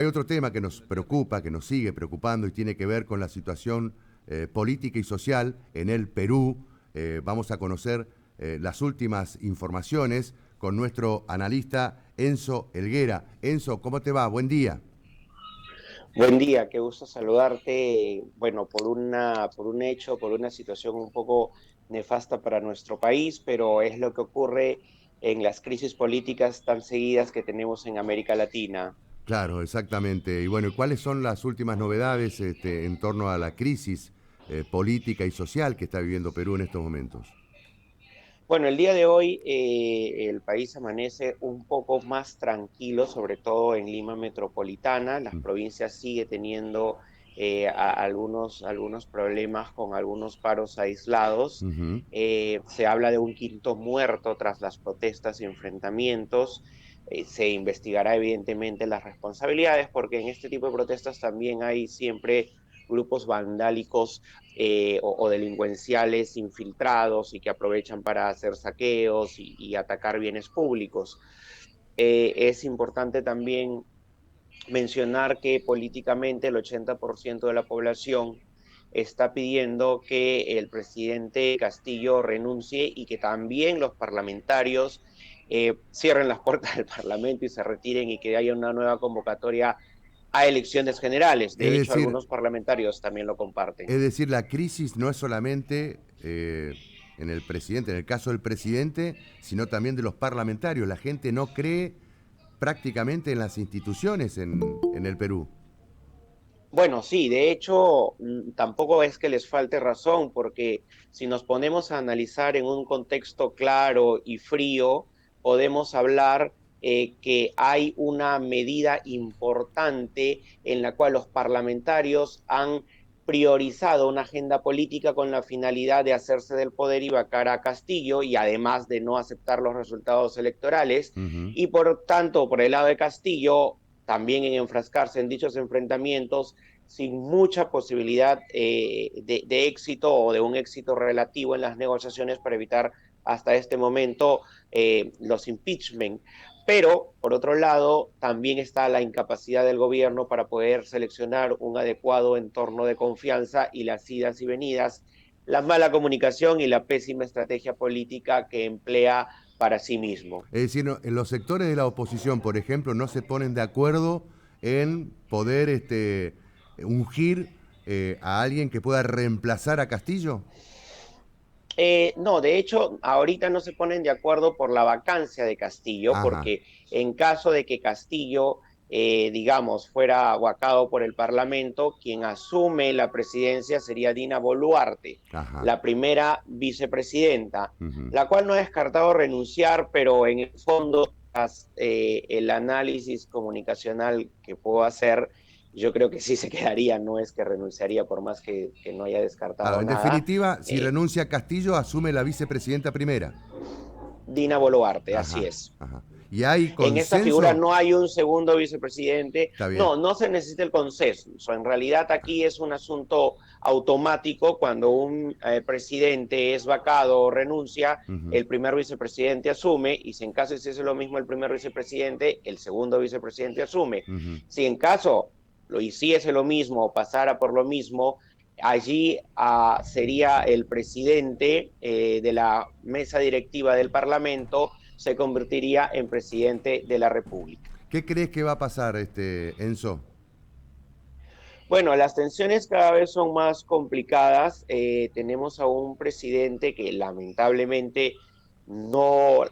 Hay otro tema que nos preocupa, que nos sigue preocupando y tiene que ver con la situación política y social en el Perú. Vamos a conocer las últimas informaciones con nuestro analista Enzo Helguera. Enzo, ¿cómo te va? Buen día. Buen día, qué gusto saludarte. Bueno, por una situación un poco nefasta para nuestro país, pero es lo que ocurre en las crisis políticas tan seguidas que tenemos en América Latina. Claro, exactamente. Y bueno, ¿y cuáles son las últimas novedades en torno a la crisis política y social que está viviendo Perú en estos momentos? Bueno, el día de hoy el país amanece un poco más tranquilo, sobre todo en Lima metropolitana. Las Mm. provincias sigue teniendo algunos problemas con algunos paros aislados. Ujú. Se habla de un quinto muerto tras las protestas y enfrentamientos. Se investigará evidentemente las responsabilidades porque en este tipo de protestas también hay siempre grupos vandálicos o delincuenciales infiltrados y que aprovechan para hacer saqueos y atacar bienes públicos. Es importante también mencionar que políticamente el 80% de la población está pidiendo que el presidente Castillo renuncie y que también los parlamentarios cierren las puertas del Parlamento y se retiren y que haya una nueva convocatoria a elecciones generales. Es De hecho, decir, algunos parlamentarios también lo comparten. la crisis no es solamente en el presidente, en el caso del presidente, sino también de los parlamentarios. La gente no cree prácticamente en las instituciones en el Perú. Bueno, sí, de hecho, tampoco es que les falte razón, porque si nos ponemos a analizar en un contexto claro y frío, podemos hablar que hay una medida importante en la cual los parlamentarios han priorizado una agenda política con la finalidad de hacerse del poder y vacar a Castillo y además de no aceptar los resultados electorales. Ujú. Y por tanto, por el lado de Castillo, también en enfrascarse en dichos enfrentamientos sin mucha posibilidad de éxito o de un éxito relativo en las negociaciones para evitar hasta este momento los impeachment. Pero, por otro lado, también está la incapacidad del gobierno para poder seleccionar un adecuado entorno de confianza y las idas y venidas, la mala comunicación y la pésima estrategia política que emplea para sí mismo. Es decir, en los sectores de la oposición, por ejemplo, no se ponen de acuerdo en poder ungir a alguien que pueda reemplazar a Castillo. No, de hecho, ahorita no se ponen de acuerdo por la vacancia de Castillo, Ajá, porque en caso de que Castillo, digamos, fuera aguacado por el Parlamento, quien asume la presidencia sería Dina Boluarte, ajá. la primera vicepresidenta, Ujú. la cual no ha descartado renunciar, pero en el fondo, tras el análisis comunicacional que puedo hacer, yo creo que sí se quedaría, no es que renunciaría por más que no haya Claro, descartado en nada. definitiva, si Eh, renuncia Castillo, asume la vicepresidenta primera. Dina Boluarte, así Ajá, es. ajá. ¿Y hay En esta figura consenso? no hay un segundo vicepresidente. Está bien. No, no se necesita el consenso. En realidad aquí es un asunto automático. Cuando un presidente es vacado o renuncia, Ujú. el primer vicepresidente asume y si en caso hiciese lo mismo el primer vicepresidente, el segundo vicepresidente asume. Ujú. Si en caso lo hiciese lo mismo o pasara por lo mismo, allí sería el presidente de la mesa directiva del Parlamento se convertiría en presidente de la República. ¿Qué crees que va a pasar, Enzo? Bueno, las tensiones cada vez son más complicadas. Tenemos a un presidente que lamentablemente no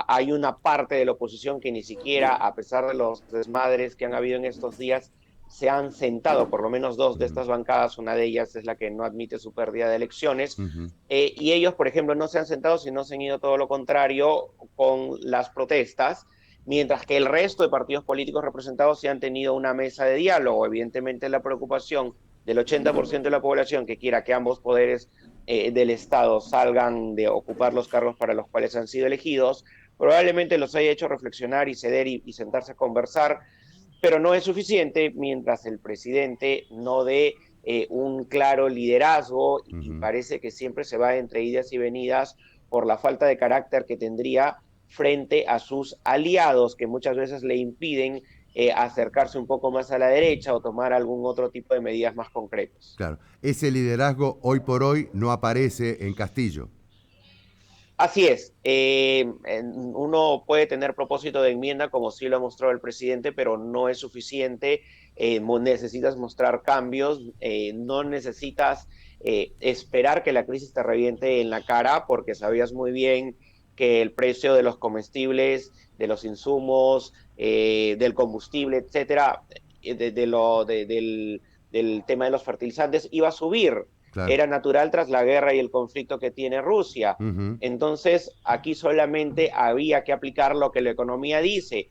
hay una parte de la oposición que ni siquiera, a pesar de los desmadres que han habido en estos días, se han sentado, por lo menos dos de Ujú. estas bancadas, una de ellas es la que no admite su pérdida de elecciones, Ujú. y ellos, por ejemplo, no se han sentado, sino se han ido todo lo contrario con las protestas mientras que el resto de partidos políticos representados sí han tenido una mesa de diálogo. Evidentemente la preocupación del 80% de la población que quiera que ambos poderes del Estado salgan de ocupar los cargos para los cuales han sido elegidos, probablemente los haya hecho reflexionar y ceder y sentarse a conversar, pero no es suficiente mientras el presidente no dé un claro liderazgo y Ujú. parece que siempre se va entre idas y venidas por la falta de carácter que tendría frente a sus aliados que muchas veces le impiden acercarse un poco más a la derecha o tomar algún otro tipo de medidas más concretas. Claro, ese liderazgo hoy por hoy no aparece en Castillo. Así es, uno puede tener propósito de enmienda como sí lo ha mostrado el presidente, pero no es suficiente, necesitas mostrar cambios, no necesitas esperar que la crisis te reviente en la cara, porque sabías muy bien que el precio de los comestibles, de los insumos, del combustible, etcétera, del tema de los fertilizantes iba a subir. Claro. Era natural tras la guerra y el conflicto que tiene Rusia. Ujú. Entonces, aquí solamente había que aplicar lo que la economía dice,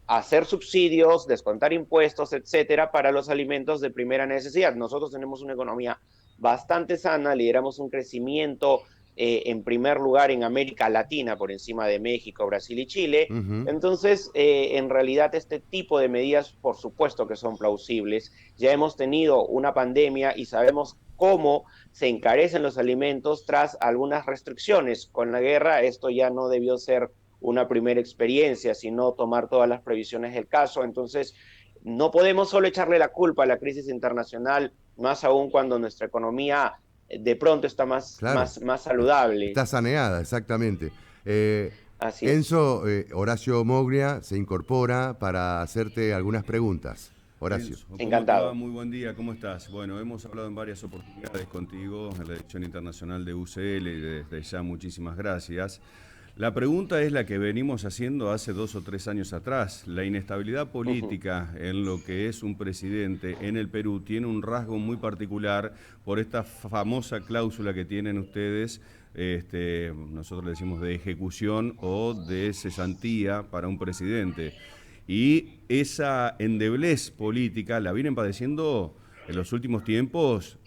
hacer subsidios, descontar impuestos, etcétera, para los alimentos de primera necesidad. Nosotros tenemos una economía bastante sana, lideramos un crecimiento en primer lugar en América Latina, por encima de México, Brasil y Chile. Ujú. Entonces, en realidad, este tipo de medidas, por supuesto que son plausibles. Ya hemos tenido una pandemia y sabemos cómo se encarecen los alimentos tras algunas restricciones. Con la guerra esto ya no debió ser una primera experiencia, sino tomar todas las previsiones del caso. Entonces, no podemos solo echarle la culpa a la crisis internacional, más aún cuando nuestra economía de pronto está Claro, más saludable. está saneada, exactamente. Eh, Así es. Enzo, Horacio Moglia se incorpora para hacerte algunas preguntas. Horacio. Enzo, ¿cómo te va? Encantado. Muy buen día, ¿cómo estás? Bueno, hemos hablado en varias oportunidades contigo en la edición internacional de UCL y desde ya muchísimas gracias. La pregunta es la que venimos haciendo hace 2 o 3 años atrás. La inestabilidad política en lo que es un presidente en el Perú tiene un rasgo muy particular por esta famosa cláusula que tienen ustedes, nosotros le decimos de ejecución o de cesantía para un presidente. Y esa endeblez política la vienen padeciendo en los últimos tiempos,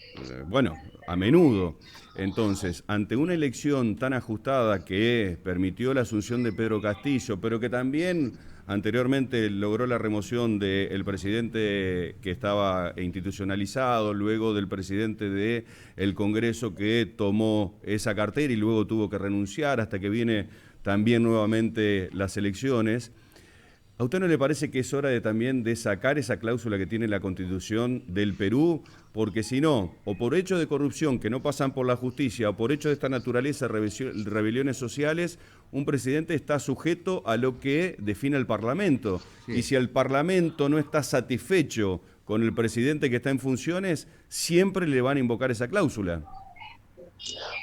bueno, a menudo. Entonces, ante una elección tan ajustada que permitió la asunción de Pedro Castillo, pero que también anteriormente logró la remoción del presidente que estaba institucionalizado, luego del presidente del Congreso que tomó esa cartera y luego tuvo que renunciar hasta que viene también nuevamente las elecciones. ¿A usted no le parece que es hora también de sacar esa cláusula que tiene la Constitución del Perú? Porque si no, o por hechos de corrupción que no pasan por la justicia, o por hechos de esta naturaleza, rebeliones sociales, un presidente está sujeto a lo que define el Parlamento. Sí. Y si el Parlamento no está satisfecho con el presidente que está en funciones, siempre le van a invocar esa cláusula.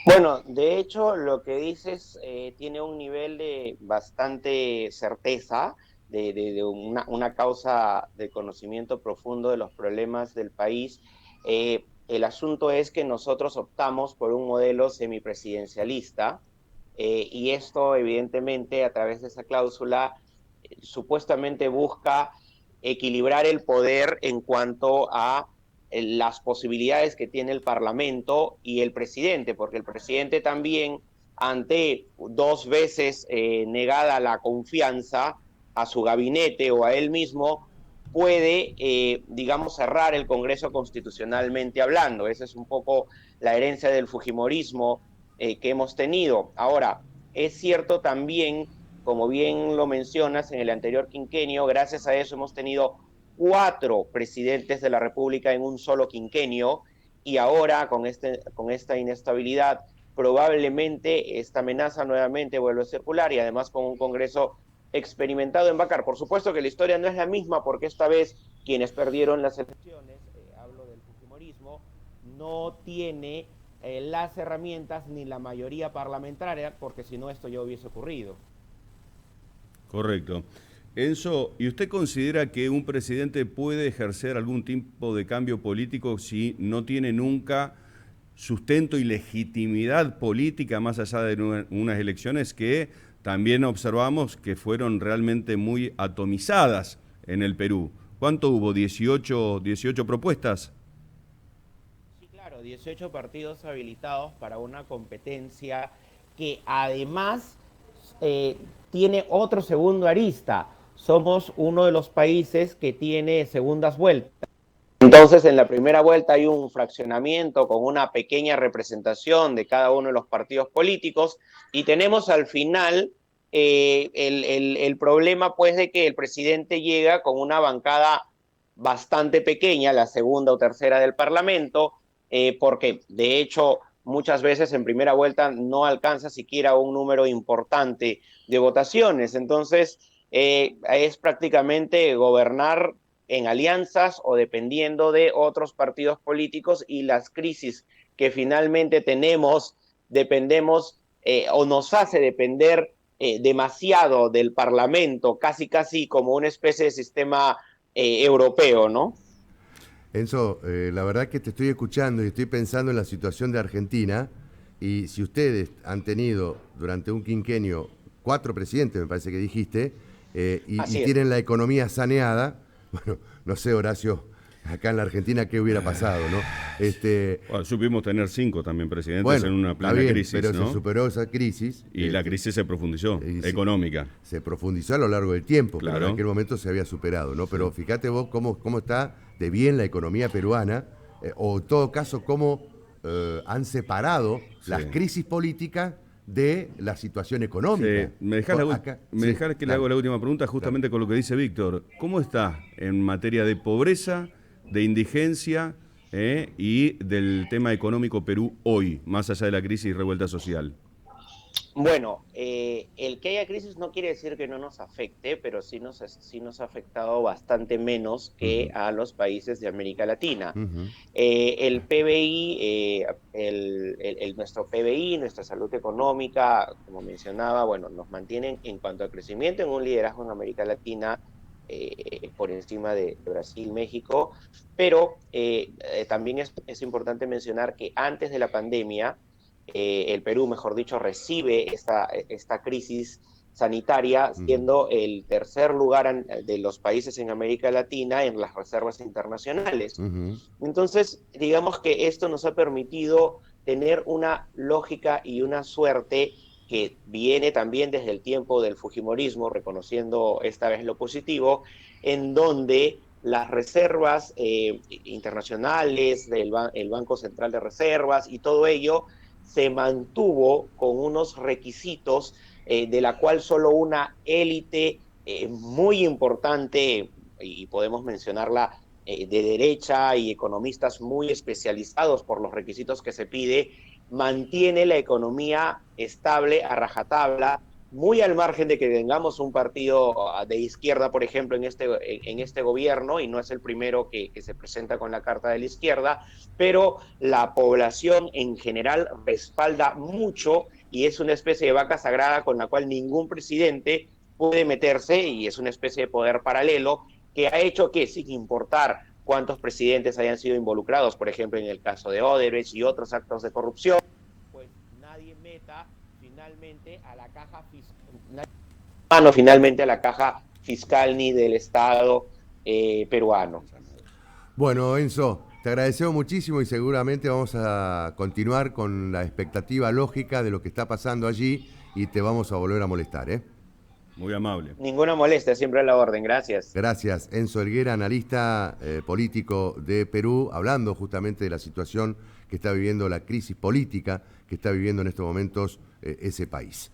Bueno, de hecho, lo que dices tiene un nivel de bastante certeza, de una causa de conocimiento profundo de los problemas del país. El asunto es que nosotros optamos por un modelo semipresidencialista y esto, evidentemente, a través de esa cláusula, supuestamente busca equilibrar el poder en cuanto a las posibilidades que tiene el Parlamento y el presidente, porque el presidente también, ante 2 veces negada la confianza a su gabinete o a él mismo, puede, digamos, cerrar el Congreso constitucionalmente hablando. Esa es un poco la herencia del fujimorismo que hemos tenido. Ahora, es cierto también, como bien lo mencionas, en el anterior quinquenio, gracias a eso hemos tenido 4 presidentes de la República en un solo quinquenio y ahora con esta inestabilidad probablemente esta amenaza nuevamente vuelve a circular y además con un Congreso experimentado en Bacar. Por supuesto que la historia no es la misma porque esta vez quienes perdieron las elecciones, hablo del fujimorismo, no tiene las herramientas ni la mayoría parlamentaria porque si no esto ya hubiese ocurrido. Correcto. Enzo, ¿y usted considera que un presidente puede ejercer algún tipo de cambio político si no tiene nunca sustento y legitimidad política más allá de unas elecciones que también observamos que fueron realmente muy atomizadas en el Perú? ¿Cuánto hubo? ¿18 propuestas? Sí, claro, 18 partidos habilitados para una competencia que además tiene otro segundo arista. Somos uno de los países que tiene segundas vueltas. Entonces, en la primera vuelta hay un fraccionamiento con una pequeña representación de cada uno de los partidos políticos y tenemos al final el problema pues de que el presidente llega con una bancada bastante pequeña, la segunda o tercera del Parlamento, porque de hecho muchas veces en primera vuelta no alcanza siquiera un número importante de votaciones. Entonces, es prácticamente gobernar en alianzas o dependiendo de otros partidos políticos, y las crisis que finalmente tenemos dependemos o nos hace depender demasiado del Parlamento, casi como una especie de sistema europeo, ¿no? Enzo, la verdad que te estoy escuchando y estoy pensando en la situación de Argentina, y si ustedes han tenido durante un quinquenio 4 presidentes, me parece que dijiste, y tienen la economía saneada, bueno, no sé, Horacio, acá en la Argentina qué hubiera pasado, ¿no? Bueno, supimos tener 5 también presidentes, bueno, en una plena bien, crisis, pero ¿no? se superó esa crisis. Y la crisis se profundizó, económica. Se profundizó a lo largo del tiempo, claro. Pero en aquel momento se había superado, ¿no? Pero fíjate vos cómo está de bien la economía peruana, o en todo caso cómo han separado las crisis políticas de la situación económica. Sí. Me dejás que le hago la última pregunta justamente con lo que dice Víctor. ¿Cómo está en materia de pobreza, de indigencia y del tema económico Perú hoy, más allá de la crisis y revuelta social? Bueno, el que haya crisis no quiere decir que no nos afecte, pero sí nos ha afectado bastante menos que a los países de América Latina. El PBI, nuestro PBI, nuestra salud económica, como mencionaba, bueno, nos mantienen en cuanto a crecimiento en un liderazgo en América Latina por encima de Brasil, México, pero también es importante mencionar que antes de la pandemia, el Perú, mejor dicho, recibe esta crisis sanitaria, siendo el tercer lugar de los países en América Latina en las reservas internacionales. Entonces, digamos que esto nos ha permitido tener una lógica y una suerte que viene también desde el tiempo del fujimorismo, reconociendo esta vez lo positivo, en donde las reservas internacionales, el Banco Central de Reservas y todo ello se mantuvo con unos requisitos de la cual solo una élite muy importante, y podemos mencionarla de derecha, y economistas muy especializados por los requisitos que se pide, mantiene la economía estable a rajatabla, muy al margen de que tengamos un partido de izquierda, por ejemplo, en este gobierno, y no es el primero que se presenta con la carta de la izquierda, pero la población en general respalda mucho, y es una especie de vaca sagrada con la cual ningún presidente puede meterse, y es una especie de poder paralelo que ha hecho que, sin importar cuántos presidentes hayan sido involucrados, por ejemplo, en el caso de Odebrecht y otros actos de corrupción, pues nadie meta finalmente a la caja fiscal, finalmente a la caja fiscal ni del Estado peruano. Bueno, Enzo, te agradecemos muchísimo y seguramente vamos a continuar con la expectativa lógica de lo que está pasando allí y te vamos a volver a molestar, ¿eh? Muy amable. Ninguna molestia, siempre a la orden, gracias. Gracias, Enzo Helguera, analista político de Perú, hablando justamente de la situación que está viviendo, la crisis política que está viviendo en estos momentos ese país.